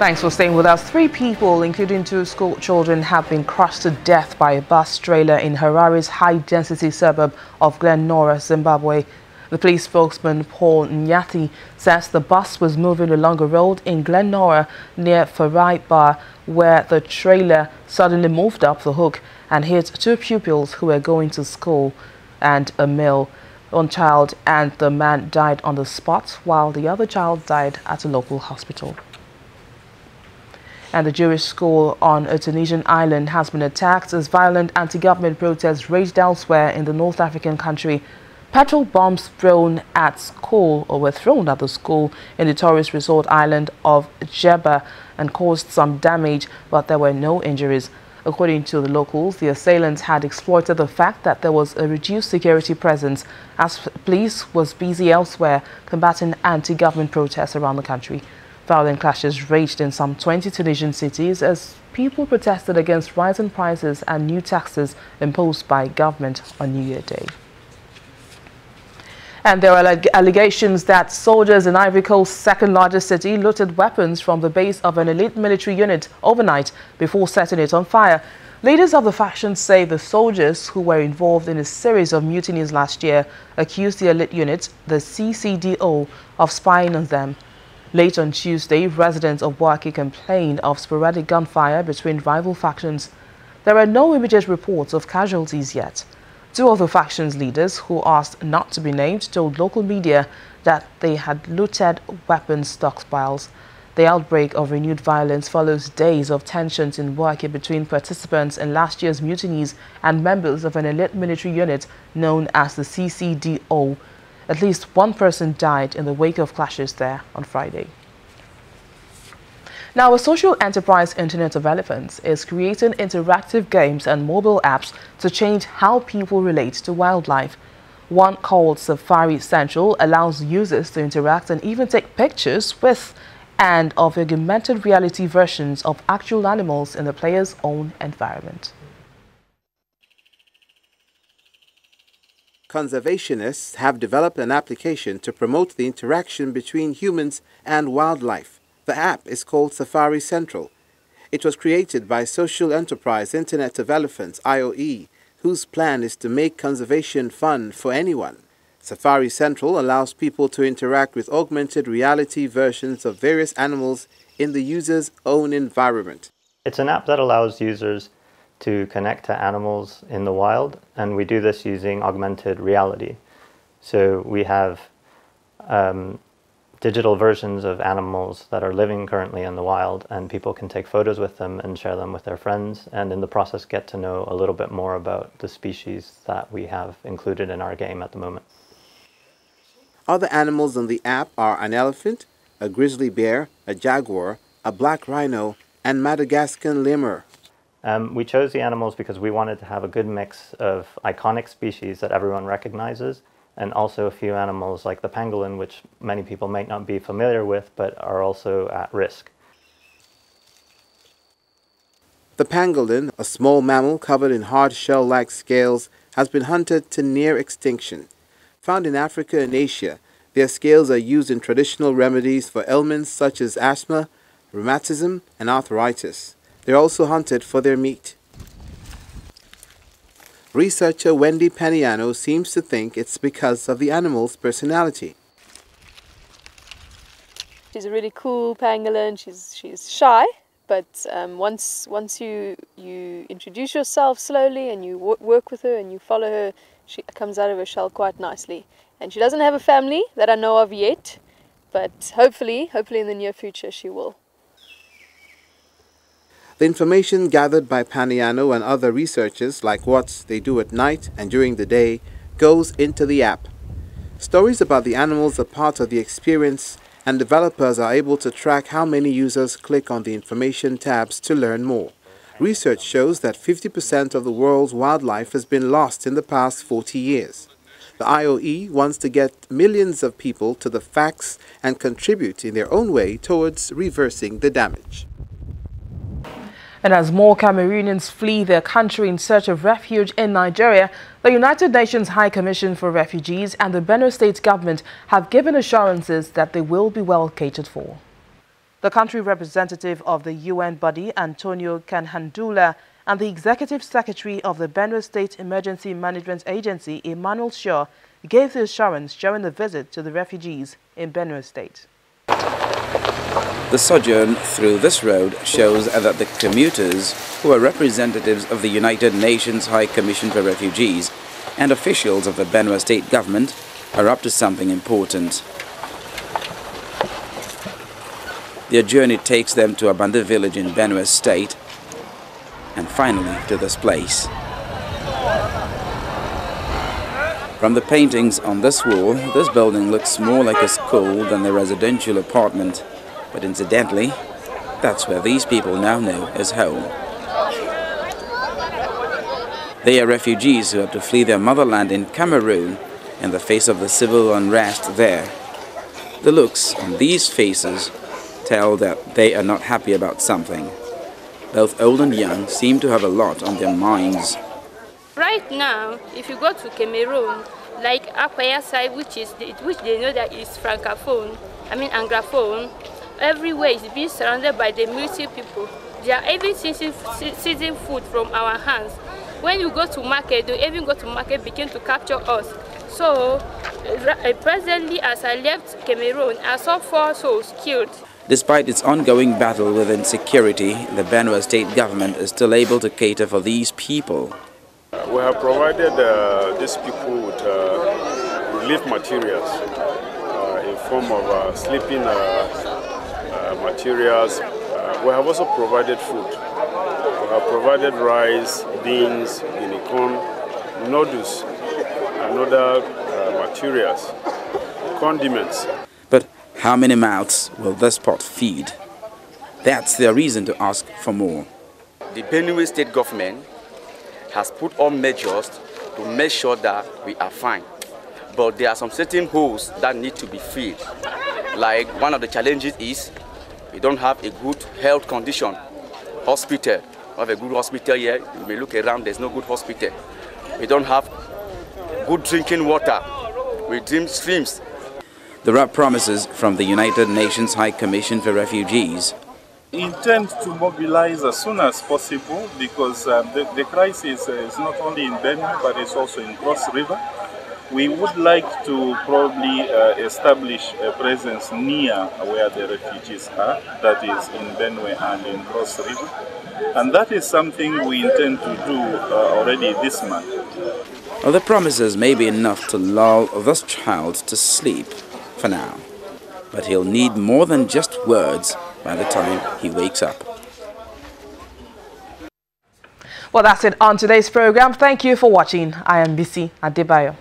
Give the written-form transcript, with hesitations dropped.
Thanks for staying with us. 3 people, including 2 school children, have been crushed to death by a bus trailer in Harare's high-density suburb of Glenora, Zimbabwe. The police spokesman, Paul Nyati, says the bus was moving along a road in Glenora near Farai Bar, where the trailer suddenly moved up the hook and hit 2 pupils who were going to school and a male. One child and the man died on the spot, while the other child died at a local hospital. And the Jewish school on a Tunisian island has been attacked as violent anti-government protests raged elsewhere in the North African country. Petrol bombs were thrown at the school in the tourist resort island of Djerba and caused some damage, but there were no injuries. According to the locals, the assailants had exploited the fact that there was a reduced security presence as police was busy elsewhere combating anti-government protests around the country. Violent clashes raged in some 20 Tunisian cities as people protested against rising prices and new taxes imposed by government on New Year Day. And there are allegations that soldiers in Ivory Coast's second-largest city looted weapons from the base of an elite military unit overnight before setting it on fire. Leaders of the faction say the soldiers who were involved in a series of mutinies last year accused the elite unit, the CCDO, of spying on them. Late on Tuesday, residents of Bouake complained of sporadic gunfire between rival factions. There are no immediate reports of casualties yet. 2 of the faction's leaders, who asked not to be named, told local media that they had looted weapons stockpiles. The outbreak of renewed violence follows days of tensions in Bouake between participants in last year's mutinies and members of an elite military unit known as the CCDO. At least 1 person died in the wake of clashes there on Friday. Now, a social enterprise Internet of Elephants is creating interactive games and mobile apps to change how people relate to wildlife. One called Safari Central allows users to interact and even take pictures with and of augmented reality versions of actual animals in the player's own environment. Conservationists have developed an application to promote the interaction between humans and wildlife. The app is called Safari Central. It was created by social enterprise Internet of Elephants, IOE, whose plan is to make conservation fun for anyone. Safari Central allows people to interact with augmented reality versions of various animals in the user's own environment. It's an app that allows users to connect to animals in the wild, and we do this using augmented reality. So we have digital versions of animals that are living currently in the wild, and people can take photos with them and share them with their friends, and in the process get to know a little bit more about the species that we have included in our game at the moment. Other animals on the app are an elephant, a grizzly bear, a jaguar, a black rhino, and Madagascan lemur. We chose the animals because we wanted to have a good mix of iconic species that everyone recognizes, and also a few animals like the pangolin, which many people might not be familiar with, but are also at risk. The pangolin, a small mammal covered in hard shell-like scales, has been hunted to near extinction. Found in Africa and Asia, their scales are used in traditional remedies for ailments such as asthma, rheumatism, and arthritis. They're also hunted for their meat. Researcher Wendy Paniano seems to think it's because of the animal's personality. She's a really cool pangolin. She's shy, but once you introduce yourself slowly and you work with her and you follow her, she comes out of her shell quite nicely. And she doesn't have a family that I know of yet, but hopefully in the near future she will. The information gathered by Paniano and other researchers, like what they do at night and during the day, goes into the app. Stories about the animals are part of the experience, and developers are able to track how many users click on the information tabs to learn more. Research shows that 50% of the world's wildlife has been lost in the past 40 years. The IOE wants to get millions of people to the facts and contribute in their own way towards reversing the damage. And as more Cameroonians flee their country in search of refuge in Nigeria, the United Nations High Commission for Refugees and the Benue State government have given assurances that they will be well catered for. The country representative of the UN body, Antonio Kanhandula, and the executive secretary of the Benue State Emergency Management Agency, Emmanuel Shaw, gave the assurance during the visit to the refugees in Benue State. The sojourn through this road shows that the commuters, who are representatives of the United Nations High Commission for Refugees and officials of the Benue State government, are up to something important. Their journey takes them to a Bande village in Benue State and finally to this place. From the paintings on this wall, this building looks more like a school than a residential apartment. But incidentally, that's where these people now know as home. They are refugees who have to flee their motherland in Cameroon in the face of the civil unrest there. The looks on these faces tell that they are not happy about something. Both old and young seem to have a lot on their minds. Right now, if you go to Cameroon, like Akwaya side, which they know that is francophone, anglophone, everywhere is being surrounded by the military people. They are even seizing food from our hands. When you go to market, they even go to market begin to capture us. So, presently, as I left Cameroon, I saw 4 souls killed. Despite its ongoing battle with insecurity, the Benue State government is still able to cater for these people. We have provided these people with relief materials in form of sleeping materials. We have also provided food. We have provided rice, beans, guinea corn, noodles, and other materials, condiments. But how many mouths will this pot feed? That's their reason to ask for more. The Benue State government has put on measures to make sure that we are fine. But there are some certain holes that need to be filled. Like one of the challenges is we don't have a good health condition. Hospital. We have a good hospital here. You may look around, there's no good hospital. We don't have good drinking water. We drink streams. There are promises from the United Nations High Commission for Refugees. Intend to mobilize as soon as possible because the crisis is not only in Benue but it's also in Cross River. We would like to probably establish a presence near where the refugees are, that is in Benue and in Cross River. And that is something we intend to do already this month. Well, the promises may be enough to lull this child to sleep for now. But he'll need more than just words by the time he wakes up. Well, that's it on today's program. Thank you for watching. I am Bisi Adebayo.